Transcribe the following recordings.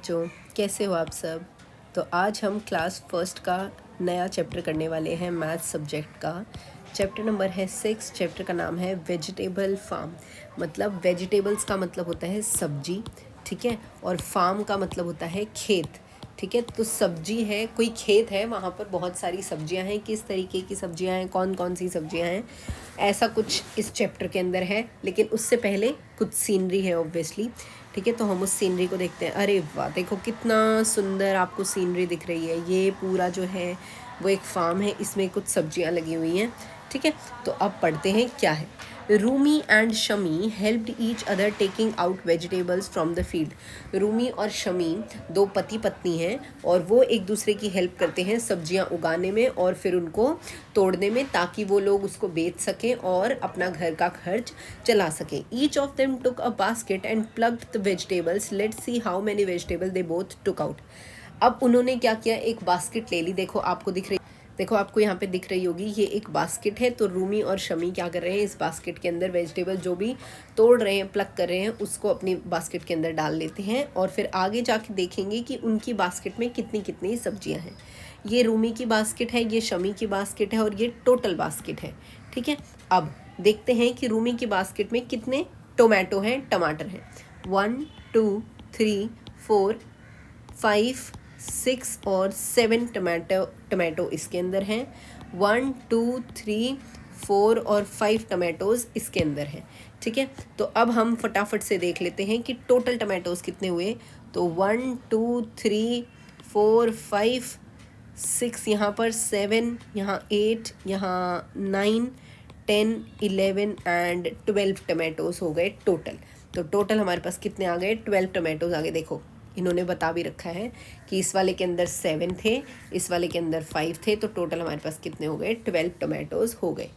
बच्चों, कैसे हो आप सब। तो आज हम क्लास फर्स्ट का नया चैप्टर करने वाले हैं मैथ्स सब्जेक्ट का। चैप्टर नंबर है 6। चैप्टर का नाम है वेजिटेबल फार्म। मतलब वेजिटेबल्स का मतलब होता है सब्जी, ठीक है, और फार्म का मतलब होता है खेत, ठीक है। तो सब्जी है, कोई खेत है, वहाँ पर बहुत सारी सब्जियाँ हैं। किस तरीके की सब्जियाँ हैं, कौन कौन सी सब्जियाँ हैं, ऐसा कुछ इस चैप्टर के अंदर है। लेकिन उससे पहले कुछ सीनरी है ऑब्वियसली, ठीक है। तो हम उस सीनरी को देखते हैं। अरे वाह, देखो कितना सुंदर आपको सीनरी दिख रही है। ये पूरा जो है वो एक फार्म है, इसमें कुछ सब्जियां लगी हुई हैं, ठीक है। तो अब पढ़ते हैं क्या है। Rumi and Shami helped each other taking out vegetables from the field. Rumi और शमी दो पति पत्नी हैं और वो एक दूसरे की हेल्प करते हैं सब्जियां उगाने में और फिर उनको तोड़ने में, ताकि वो लोग उसको बेच सकें और अपना घर का खर्च चला सकें। Each of them took a basket and plucked the vegetables. Let's see how many vegetable they both took out. अब उन्होंने क्या किया, एक बास्केट ले ली। देखो आपको दिख रही, देखो आपको यहाँ पे दिख रही होगी, ये एक बास्केट है। तो रूमी और शमी क्या कर रहे हैं, इस बास्केट के अंदर वेजिटेबल जो भी तोड़ रहे हैं, प्लग कर रहे हैं, उसको अपनी बास्केट के अंदर डाल लेते हैं और फिर आगे जाके देखेंगे कि उनकी बास्केट में कितनी कितनी सब्जियां हैं। ये रूमी की बास्केट है, ये शमी की बास्केट है और ये टोटल बास्केट है, ठीक है। अब देखते हैं कि रूमी की बास्केट में कितने टोमेटो हैं, टमाटर हैं। 1 2 3 4 5 6 और 7 टमाटो इसके अंदर हैं। 1 2 3 4 और 5 टमाटोज़ इसके अंदर हैं, ठीक है। तो अब हम फटाफट से देख लेते हैं कि टोटल टमाटोज़ कितने हुए। तो 1 2 3 4 5 6, यहाँ पर 7, यहाँ 8, यहाँ 9 10 11 एंड 12 टमाटोज़ हो गए टोटल। तो टोटल हमारे पास कितने आ गए, 12 टमाटोज़ आ गए। देखो इन्होंने बता भी रखा है कि इस वाले के अंदर 7 थे, इस वाले के अंदर 5 थे, तो टोटल हमारे पास कितने हो गए, 12 टमाटोज़ हो गए।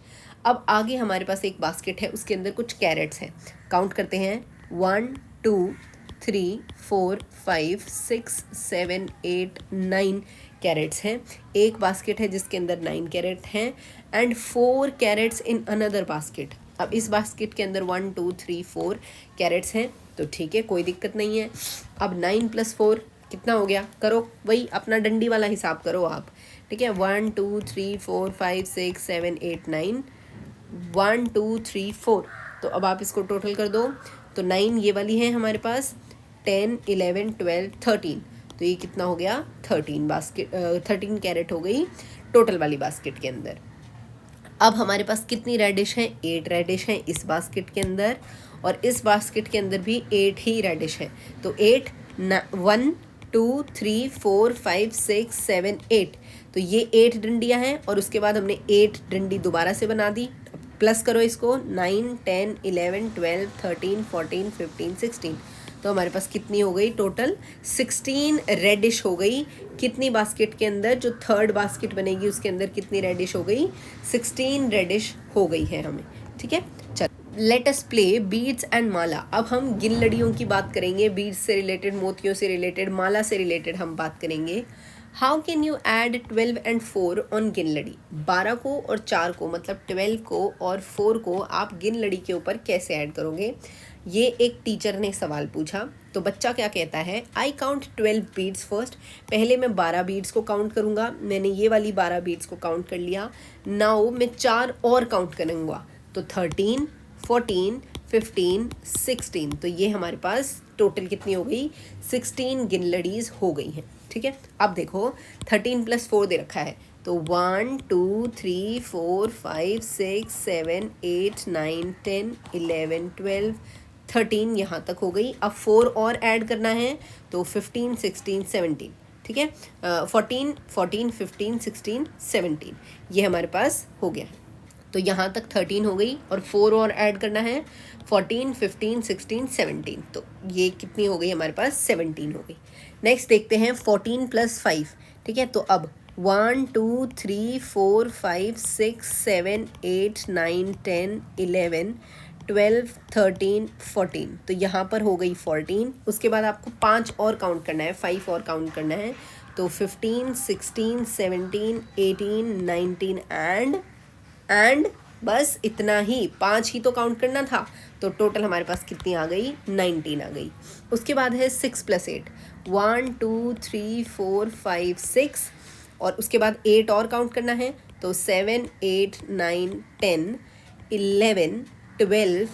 अब आगे हमारे पास एक बास्केट है, उसके अंदर कुछ कैरेट्स हैं। काउंट करते हैं। 1 2 3 4 5 6 7 8 9 कैरेट्स हैं। एक बास्केट है जिसके अंदर 9 कैरेट हैं and 4 carrots in another basket. अब इस बास्केट के अंदर 1 2 3 4 कैरेट्स हैं, तो ठीक है, कोई दिक्कत नहीं है। अब 9 + 4 कितना हो गया, करो वही अपना डंडी वाला हिसाब करो आप, ठीक है। 1 2 3 4 5 6 7 8 9 1 2 3 4। तो अब आप इसको टोटल कर दो। तो 9 ये वाली है हमारे पास, 10 11 12 13। तो ये कितना हो गया, 13 कैरेट हो गई टोटल वाली बास्केट के अंदर। अब हमारे पास कितनी रेडिश हैं, 8 रेडिश हैं इस बास्केट के अंदर और इस बास्केट के अंदर भी 8 ही रेडिश है। तो 8 1 2 3 4 5 6 7 8। तो ये 8 डंडियाँ हैं और उसके बाद हमने 8 डंडी दोबारा से बना दी। प्लस करो इसको, 9 10 11 12 13 14 15 16। तो हमारे पास कितनी हो गई, टोटल 16 रेडिश हो गई। कितनी बास्केट के अंदर, जो थर्ड बास्केट बनेगी उसके अंदर कितनी रेडिश हो गई, 16 रेडिश हो गई है हमें, ठीक है। चल let us play beads and mala. अब हम गिनलड़ियों की बात करेंगे, बीड्स से रिलेटेड, मोतियों से रिलेटेड, माला से रिलेटेड हम बात करेंगे। How can you add 12 and 4 on गिनलड़ी। 12 को और 4 को, मतलब 12 को और 4 को आप गिनलड़ी के ऊपर कैसे ऐड करोगे, ये एक टीचर ने सवाल पूछा। तो बच्चा क्या कहता है, आई काउंट 12 बीड्स फर्स्ट। पहले मैं 12 बीड्स को काउंट करूँगा। मैंने ये वाली 12 बीड्स को काउंट कर लिया। नाउ मैं 4 और काउंट करूँगा, तो 13 14 15 16। तो ये हमारे पास टोटल कितनी हो गई, 16 गिनलड़ीज हो गई हैं, ठीक है। अब देखो 13 + 4 दे रखा है, तो 1 2 3 4 5 6 7 8 9 10 11 12 13 यहाँ तक हो गई। अब 4 और ऐड करना है, तो 15 16 17, ठीक है। 14 14 15 16 17 ये हमारे पास हो गया। तो यहाँ तक 13 हो गई और 4 और ऐड करना है, 14 15 16 17। तो ये कितनी हो गई हमारे पास, 17 हो गई। नेक्स्ट देखते हैं 14 + 5, ठीक है। तो अब 1 2 3 4 5 6 7 8 9 10 11 12 13 14। तो यहाँ पर हो गई 14। उसके बाद आपको 5 और काउंट करना है, 5 और काउंट करना है। तो 15 16 17 18 19 एंड बस इतना ही, 5 ही तो काउंट करना था। तो टोटल हमारे पास कितनी आ गई, 19 आ गई। उसके बाद है 6 + 8, 1 2 3 4 5 6, और उसके बाद 8 और काउंट करना है, तो 7 8 9 10 11 12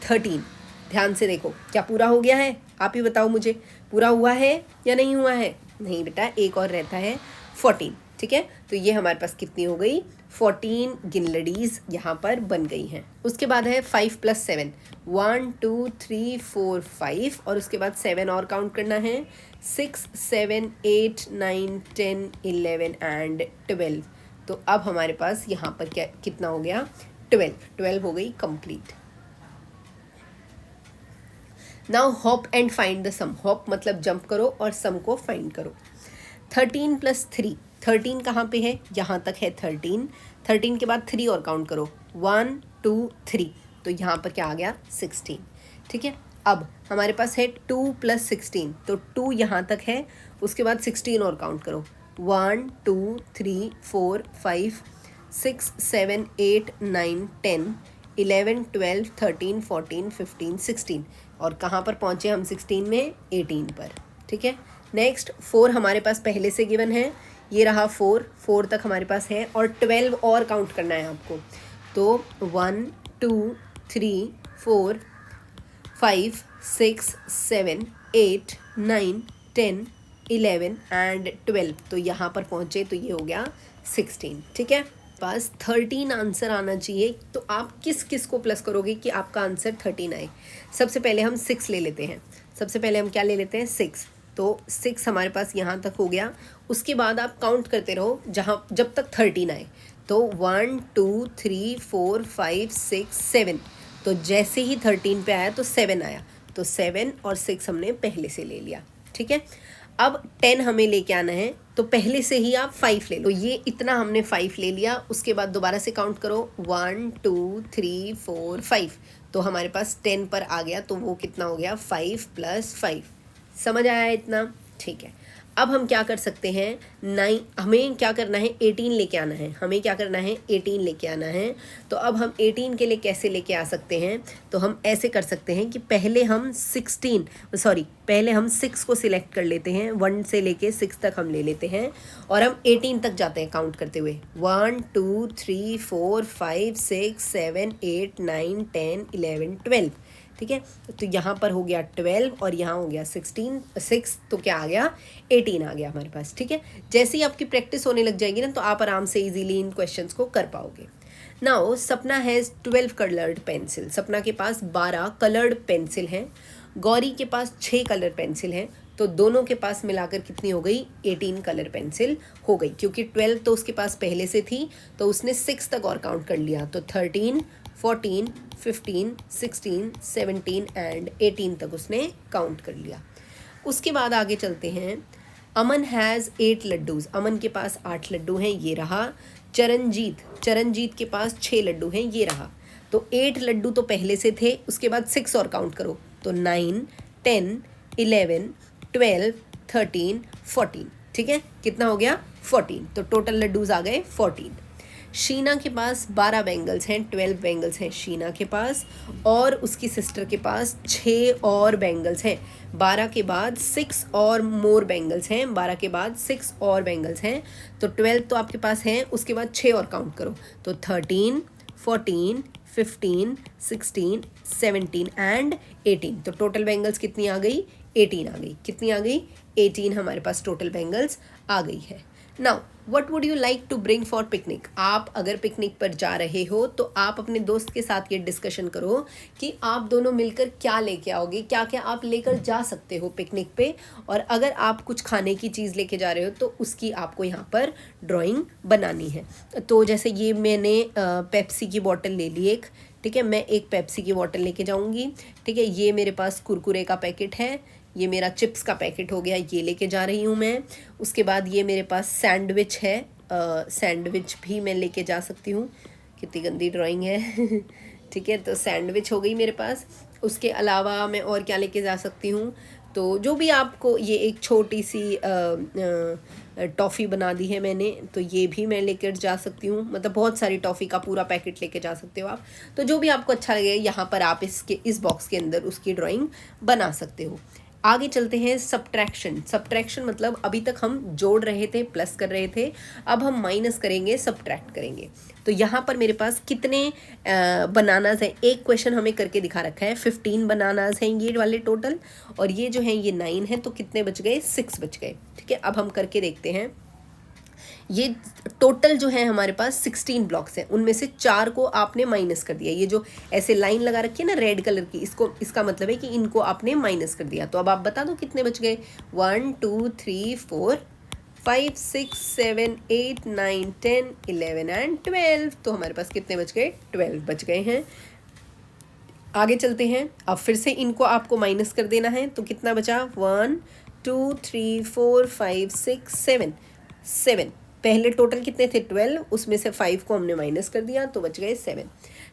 13। ध्यान से देखो, क्या पूरा हो गया है? आप ही बताओ मुझे, पूरा हुआ है या नहीं हुआ है? नहीं बेटा, एक और रहता है 14। ठीक है, तो ये हमारे पास कितनी हो गई, 14 गिनलड़ीज यहाँ पर बन गई हैं। उसके बाद है 5 + 7, 1 2 3 4 5, और उसके बाद 7 और काउंट करना है, 6 7 8 9 10 11 एंड 12। तो अब हमारे पास यहाँ पर क्या कितना हो गया, 12 हो गई complete. Now hop and find the sum. Hop मतलब जंप करो और सम को फाइंड करो। 13 + 3, 13 कहाँ पे है, यहाँ तक है 13। 13 के बाद 3 और काउंट करो, 1 2 3, तो यहाँ पर क्या आ गया, 16। ठीक है, अब हमारे पास है 2 + 16, तो 2 यहाँ तक है, उसके बाद 16 और काउंट करो, 1 2 3 4 5 6 7 8 9 10 11 12 13 14 15 16, और कहाँ पर पहुँचे हम 16 में, 18 पर। ठीक है, नेक्स्ट 4 हमारे पास पहले से गिवन है, ये रहा 4 तक हमारे पास है, और 12 और काउंट करना है आपको, तो 1 2 3 4 5 6 7 8 9 10 11 एंड 12, तो यहाँ पर पहुँचे तो ये हो गया 16। ठीक है, पास 13 आंसर आना चाहिए, तो आप किस किस को प्लस करोगे कि आपका आंसर 13 आए। सबसे पहले हम 6 ले लेते हैं, सबसे पहले हम क्या ले लेते हैं, 6। तो 6 हमारे पास यहाँ तक हो गया। उसके बाद आप काउंट करते रहो जहाँ जब तक 13 आए, तो 1 2 3 4 5 6 7, तो जैसे ही 13 पे आया तो 7 आया, तो 7 और 6 हमने पहले से ले लिया। ठीक है, अब 10 हमें लेके आना है, तो पहले से ही आप 5 ले लो, ये इतना हमने 5 ले लिया। उसके बाद दोबारा से काउंट करो, 1 2 3 4 5, तो हमारे पास 10 पर आ गया, तो वो कितना हो गया, 5 + 5। समझ आया इतना? ठीक है, अब हम क्या कर सकते हैं, 9 हमें क्या करना है, 18 लेके आना है, हमें क्या करना है, 18 लेके आना है। तो अब हम 18 के लिए कैसे लेके आ सकते हैं, तो हम ऐसे कर सकते हैं कि पहले हम 6 को सिलेक्ट कर लेते हैं, 1 से लेके 6 तक हम ले लेते हैं, और हम 18 तक जाते हैं काउंट करते हुए, 1 2 3 4 5 6 7 8 9 10 11 12। ठीक है, तो यहाँ पर हो गया 12 और यहाँ हो गया 6, तो क्या आ गया, 18 आ गया हमारे पास। ठीक है, जैसे ही आपकी प्रैक्टिस होने लग जाएगी ना, तो आप आराम से इजीली इन क्वेश्चंस को कर पाओगे। नाउ सपना हैज़ 12 कलर्ड पेंसिल। सपना के पास 12 कलर्ड पेंसिल हैं, गौरी के पास 6 कलर पेंसिल हैं, तो दोनों के पास मिलाकर कितनी हो गई, 18 कलर पेंसिल हो गई, क्योंकि 12 तो उसके पास पहले से थी, तो उसने 6 तक और काउंट कर लिया, तो 13 14 15 16 17 एंड 18 तक उसने काउंट कर लिया। उसके बाद आगे चलते हैं। अमन हैज़ 8 लड्डूज़। अमन के पास 8 लड्डू हैं, ये रहा। चरणजीत के पास 6 लड्डू हैं, ये रहा। तो 8 लड्डू तो पहले से थे, उसके बाद 6 और काउंट करो, तो 9 10 11 12 13 14। ठीक है, कितना हो गया, 14, तो टोटल लड्डूज़ आ गए 14। शीना के पास 12 बैंगल्स हैं, 12 बैंगल्स हैं शीना के पास, और उसकी सिस्टर के पास 6 और बैंगल्स हैं। 12 के बाद 6 और मोर बैंगल्स हैं, 12 के बाद 6 और बैंगल्स हैं, तो 12 तो आपके पास हैं, उसके बाद 6 और काउंट करो, तो 13 14 15 16 17 एंड 18, तो टोटल बैंगल्स कितनी आ गई, 18 आ गई। कितनी आ गई, 18 हमारे पास टोटल बैंगल्स आ गई है। Now what would you like to bring for picnic. आप अगर पिकनिक पर जा रहे हो, तो आप अपने दोस्त के साथ ये डिस्कशन करो कि आप दोनों मिलकर क्या लेके आओगे, क्या क्या आप लेकर जा सकते हो पिकनिक पे, और अगर आप कुछ खाने की चीज़ लेके जा रहे हो तो उसकी आपको यहाँ पर ड्राइंग बनानी है। तो जैसे ये मैंने पेप्सी की बॉटल ले ली एक, ठीक है, मैं एक पेप्सी की बॉटल लेके जाऊँगी। ठीक है, ये मेरे पास कुरकुरे का पैकेट है, ये मेरा चिप्स का पैकेट हो गया, ये लेके जा रही हूँ मैं। उसके बाद ये मेरे पास सैंडविच है, सैंडविच भी मैं लेके जा सकती हूँ। कितनी गंदी ड्राइंग है ठीक है, तो सैंडविच हो गई मेरे पास। उसके अलावा मैं और क्या लेके जा सकती हूँ, तो जो भी आपको, ये एक छोटी सी टॉफ़ी बना दी है मैंने, तो ये भी मैं लेकर जा सकती हूँ, मतलब बहुत सारी टॉफ़ी का पूरा पैकेट लेके जा सकते हो आप। तो जो भी आपको अच्छा लगे यहाँ पर आप इस बॉक्स के अंदर उसकी ड्राइंग बना सकते हो। आगे चलते हैं सब्ट्रैक्शन। सब्ट्रैक्शन मतलब अभी तक हम जोड़ रहे थे, प्लस कर रहे थे, अब हम माइनस करेंगे, सब्ट्रैक्ट करेंगे। तो यहाँ पर मेरे पास कितने बनानाज हैं, एक क्वेश्चन हमें करके दिखा रखा है, 15 बनानाज हैं ये वाले टोटल, और ये जो है ये 9 है, तो कितने बच गए, 6 बच गए। ठीक है, अब हम करके देखते हैं। ये टोटल जो है हमारे पास 16 ब्लॉक्स हैं, उनमें से 4 को आपने माइनस कर दिया। ये जो ऐसे लाइन लगा रखी है ना रेड कलर की, इसका मतलब है कि इनको आपने माइनस कर दिया। तो अब आप बता दो कितने बच गए, 1 2 3 4 5 6 7 8 9 10 11 एंड 12। तो हमारे पास कितने बच गए, 12 बच गए हैं। आगे चलते हैं, अब फिर से इनको आपको माइनस कर देना है, तो कितना बचा, 1 2 3 4 5 6 7 7। पहले टोटल कितने थे, 12, उसमें से 5 को हमने माइनस कर दिया तो बच गए 7।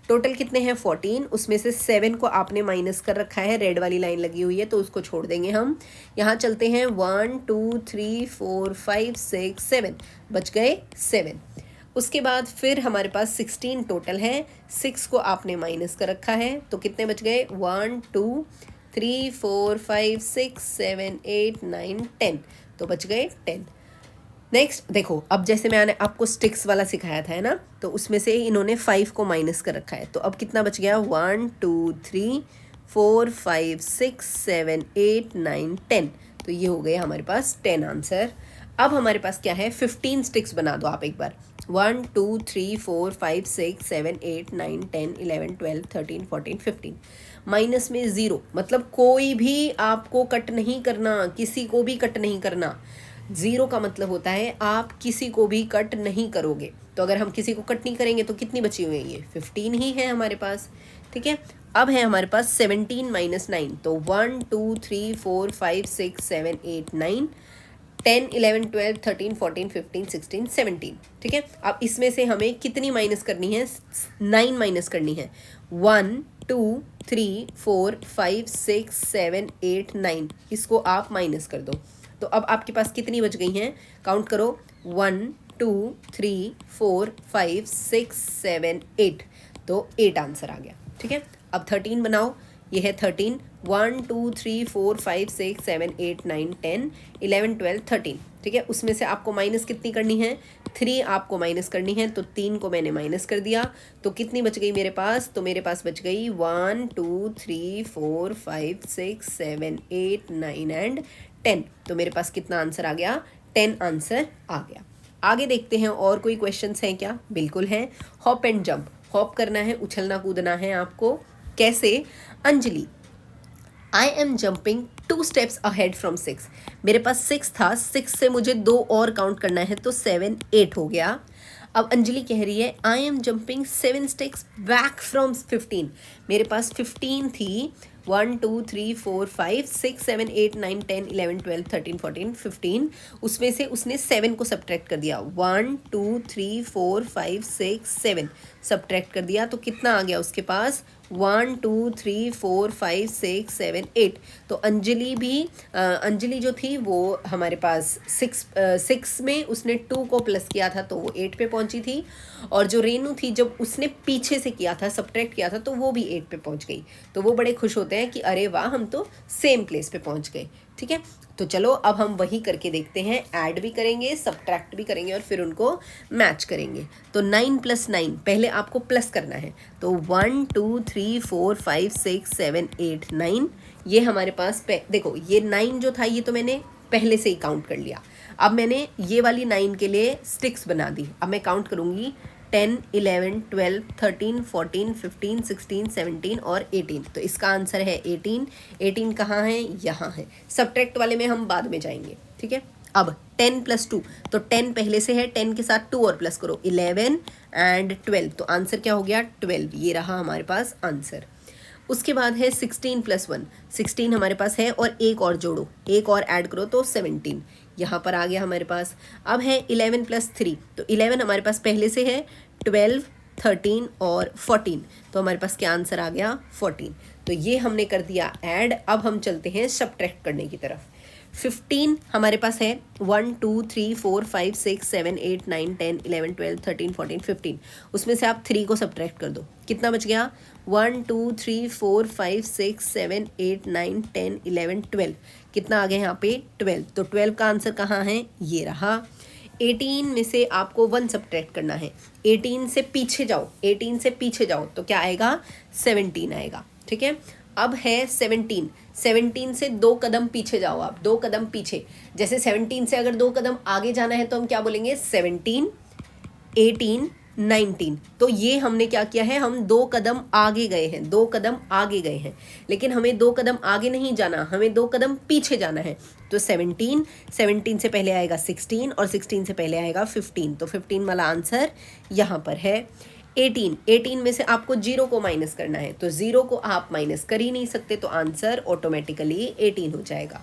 टोटल कितने हैं, 14, उसमें से 7 को आपने माइनस कर रखा है, रेड वाली लाइन लगी हुई है तो उसको छोड़ देंगे हम। यहाँ चलते हैं, 1 2 3 4 5 6 7, बच गए 7। उसके बाद फिर हमारे पास 16 टोटल है, 6 को आपने माइनस कर रखा है, तो कितने बच गए, 1 2 3 4 5 6 7 8 9 10, तो बच गए 10। नेक्स्ट देखो, अब जैसे मैंने आपको स्टिक्स वाला सिखाया था है ना, तो उसमें से इन्होंने 5 को माइनस कर रखा है, तो अब कितना बच गया, 1 2 3 4 5 6 7 8 9 10, तो ये हो गए हमारे पास 10 आंसर। अब हमारे पास क्या है, 15 स्टिक्स बना दो आप एक बार, 1 2 3 4 5 6 7 8 9 10 11 12 13 14 15। माइनस में 0, मतलब कोई भी आपको कट नहीं करना, किसी को भी कट नहीं करना। 0 का मतलब होता है आप किसी को भी कट नहीं करोगे। तो अगर हम किसी को कट नहीं करेंगे तो कितनी बची हुई है, ये 15 ही है हमारे पास। ठीक है, अब है हमारे पास 17 माइनस 9, तो 1 2 3 4 5 6 7 8 9 10 11 12 13 14 15 16 17। ठीक है, अब इसमें से हमें कितनी माइनस करनी है, 9 माइनस करनी है। 1 2 3 4 5 6 7 8 9, इसको आप माइनस कर दो। तो अब आपके पास कितनी बच गई हैं, काउंट करो, 1 2 3 4 5 6 7 8, तो 8 आंसर आ गया। ठीक है, अब 13 बनाओ, ये है 13, 1 2 3 4 5 6 7 8 9 10 11 12 13। ठीक है, उसमें से आपको माइनस कितनी करनी है, 3 आपको माइनस करनी है, तो 3 को मैंने माइनस कर दिया, तो कितनी बच गई मेरे पास, तो मेरे पास बच गई 1 2 3 4 5 6 7 8 9 एंड 10। तो मेरे पास कितना आंसर आ गया, 10 आंसर आ गया। आगे देखते हैं और कोई क्वेश्चंस हैं क्या, बिल्कुल हैं। हॉप एंड जंप, हॉप करना है, उछलना कूदना है आपको। कैसे, Anjali, I am jumping 2 steps ahead from 6। मेरे पास 6 था, 6 से मुझे 2 और काउंट करना है, तो 7 8 हो गया। अब अंजलि कह रही है I am jumping 7 steps back from 15। मेरे पास 15 थी, 1 2 3 4 5 6 7 8 9 10 11 12 13 14 15, उसमें से उसने 7 को सब्ट्रैक्ट कर दिया, 1 2 3 4 5 6 7 सब्ट्रैक्ट कर दिया, तो कितना आ गया उसके पास, 1 2 3 4 5 6 7 8। तो अंजलि भी अंजलि जो थी वो हमारे पास 6 में उसने 2 को प्लस किया था तो वो 8 पे पहुंची थी, और जो रेनू थी जब उसने पीछे से किया था, सब्ट्रैक्ट किया था, तो वो भी 8 पे पहुंच गई। तो वो बड़े खुश होते हैं कि अरे वाह, हम तो सेम प्लेस पे पहुंच गए। ठीक है, तो चलो अब हम वही करके देखते हैं, ऐड भी करेंगे, सब्ट्रैक्ट भी करेंगे और फिर उनको मैच करेंगे। तो 9 + 9, पहले आपको प्लस करना है, तो 1 2 3 4 5 6 7 8 9, ये हमारे पास देखो, ये 9 जो था ये तो मैंने पहले से ही काउंट कर लिया। अब मैंने ये वाली 9 के लिए स्टिक्स बना दी, अब मैं काउंट करूँगी 10 11 12 13 14 15 16 17 और 18, तो इसका आंसर है 18। 18 कहाँ है, यहाँ है। सब्ट्रैक्ट वाले में हम बाद में जाएंगे। ठीक है, अब 10 + 2, तो 10 पहले से है, 10 के साथ 2 और प्लस करो, 11 एंड 12, तो आंसर क्या हो गया, 12। ये रहा हमारे पास आंसर। उसके बाद है 16 + 1, 16 हमारे पास है, और एक और जोड़ो, एक और ऐड करो तो 17 यहाँ पर आ गया हमारे पास। अब है 11 + 3, तो 11 हमारे पास पहले से है, 12 13 और 14, तो हमारे पास क्या आंसर आ गया, 14। तो ये हमने कर दिया ऐड। अब हम चलते हैं सब्ट्रैक्ट करने की तरफ। 15 हमारे पास है 1 2 3 4 5 6 7 8 9 10 11 12 13 14 15, उसमें से आप 3 को सब्ट्रैक्ट कर दो, कितना बच गया 1 2 3 4 5 6 7 8 9 10 11 12, कितना आ गया यहाँ पे 12। तो 12 का आंसर कहाँ है, ये रहा। 18 में से आपको 1 सब्ट्रैक्ट करना है, 18 से पीछे जाओ, 18 से पीछे जाओ तो क्या आएगा 17 आएगा, ठीक है। अब है 17, 17 से 2 कदम पीछे जाओ आप, 2 कदम पीछे, जैसे 17 से अगर 2 कदम आगे जाना है तो हम क्या बोलेंगे 17 18 19। तो ये हमने क्या किया है, हम 2 कदम आगे गए हैं, 2 कदम आगे गए हैं, लेकिन हमें 2 कदम आगे नहीं जाना, हमें 2 कदम पीछे जाना है। तो 17, 17 से पहले आएगा 16 और 16 से पहले आएगा 15, तो 15 वाला आंसर यहाँ पर है। 18, 18 में से आपको 0 को माइनस करना है, तो 0 को आप माइनस कर ही नहीं सकते, तो आंसर ऑटोमेटिकली 18 हो जाएगा।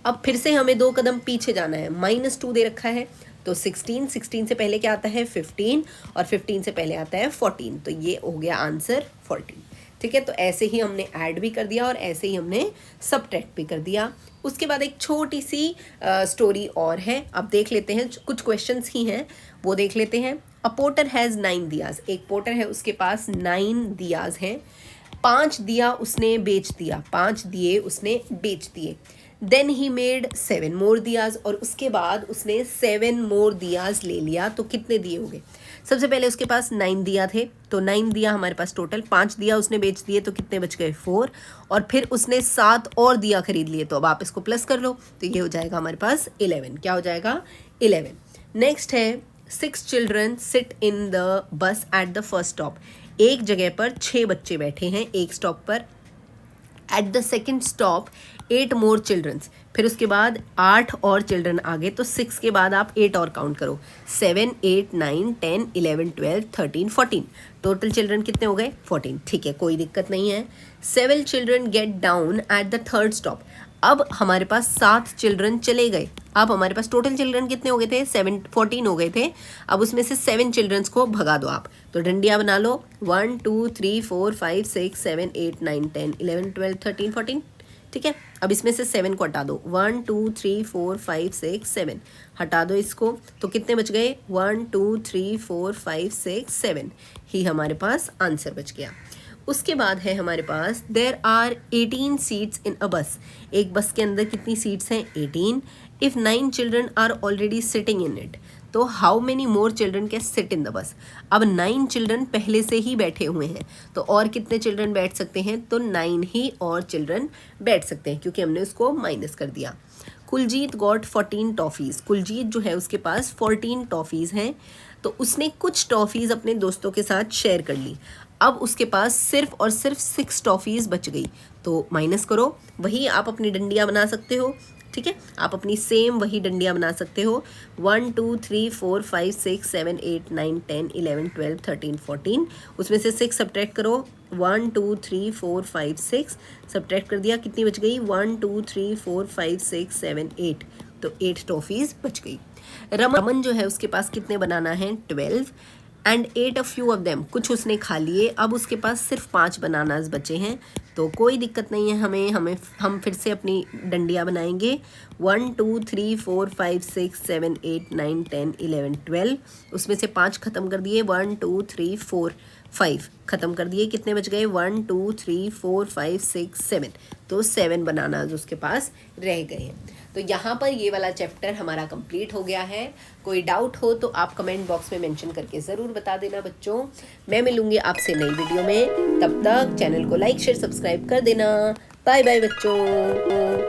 अब फिर से हमें 2 कदम पीछे जाना है, -2 दे रखा है, तो 16, 16 से पहले क्या आता है 15 और 15 से पहले आता है 14, तो ये हो गया आंसर 14, ठीक है। तो ऐसे ही हमने ऐड भी कर दिया और ऐसे ही हमने सब्ट्रैक्ट भी कर दिया। उसके बाद एक छोटी सी स्टोरी और है, अब देख लेते हैं, कुछ क्वेश्चंस ही हैं वो देख लेते हैं। अ पोर्टर हैज़ 9 दियाज, एक पोर्टर है उसके पास 9 दियाज हैं, 5 दिया उसने बेच दिया, 5 दिए उसने बेच दिए। देन ही मेड 7 मोर दियाज, और उसके बाद उसने 7 मोर दियाज ले लिया, तो कितने दिए हो गए। सबसे पहले उसके पास 9 दिया थे, तो 9 दिया हमारे पास टोटल, 5 दिया उसने बेच दिए तो कितने बच गए 4, और फिर उसने 7 और दिया खरीद लिए, तो अब आप इसको प्लस कर लो, तो ये हो जाएगा हमारे पास 11, क्या हो जाएगा 11। नेक्स्ट है 6 चिल्ड्रन सिट इन द बस एट द फर्स्ट स्टॉप, एक जगह पर 6 बच्चे बैठे हैं एक स्टॉप पर। At the second stop 8 more childrens, फिर उसके बाद 8 और चिल्ड्रन आ गए, तो 6 के बाद आप 8 और काउंट करो, 7 8 9 10 11 12 13 14, टोटल चिल्ड्रन कितने हो गए 14, ठीक है, कोई दिक्कत नहीं है। 7 children get down at the third stop, अब हमारे पास 7 चिल्ड्रन चले गए, अब हमारे पास टोटल चिल्ड्रन कितने हो गए थे 14 हो गए थे, अब उसमें से 7 चिल्ड्रंस को भगा दो आप, तो डंडिया बना लो 1 2 3 4 5 6 7 8 9 10 11 12 13 14, ठीक है। अब इसमें से 7 को हटा दो, 1 2 3 4 5 6 7 हटा दो इसको, तो कितने बच गए 1 2 3 4 5 6 7 ही हमारे पास आंसर बच गया। उसके बाद है हमारे पास there are 18 seats in a bus, एक बस के अंदर कितनी सीट्स हैं 18। If 9 children are already sitting in it, तो how many more children can sit in the bus, अब 9 चिल्ड्रन पहले से ही बैठे हुए हैं, तो और कितने चिल्ड्रन बैठ सकते हैं, तो 9 ही और चिल्ड्रन बैठ सकते हैं, क्योंकि हमने उसको माइनस कर दिया। कुलजीत गॉट 14 टॉफ़ीज़, कुलजीत जो है उसके पास 14 टॉफ़ीज़ हैं, तो उसने कुछ टॉफ़ीज़ अपने दोस्तों के साथ शेयर कर ली, अब उसके पास सिर्फ और सिर्फ 6 टॉफ़ीज़ बच गई, तो माइनस करो, वही आप अपनी डंडियाँ बना सकते हो, ठीक है, आप अपनी सेम वही डंडियाँ बना सकते हो, 1 2 3 4 5 6 7 8 9 10 11 12 13 14, उसमें से 6 सब्ट्रैक्ट करो, 1 2 3 4 5 6 सब्ट्रैक्ट कर दिया, कितनी बच गई 1 2 3 4 5 6 7 8, तो 8 टॉफ़ीज़ बच गई। रमन जो है उसके पास कितने बनाना है 12, and at a few of them, कुछ उसने खा लिए, अब उसके पास सिर्फ 5 बनानास बचे हैं, तो कोई दिक्कत नहीं है, हम फिर से अपनी डंडियाँ बनाएंगे, 1 2 3 4 5 6 7 8 9 10 11 12, उसमें से 5 ख़त्म कर दिए, 1 2 3 4 5 ख़त्म कर दिए, कितने बच गए 1 2 3 4 5 6 7, तो 7 बनानास उसके पास रह गए हैं। तो यहाँ पर ये वाला चैप्टर हमारा कंप्लीट हो गया है। कोई डाउट हो तो आप कमेंट बॉक्स में मेंशन करके ज़रूर बता देना बच्चों। मैं मिलूँगी आपसे नई वीडियो में, तब तक चैनल को लाइक शेयर सब्सक्राइब कर देना। बाय बाय बच्चों।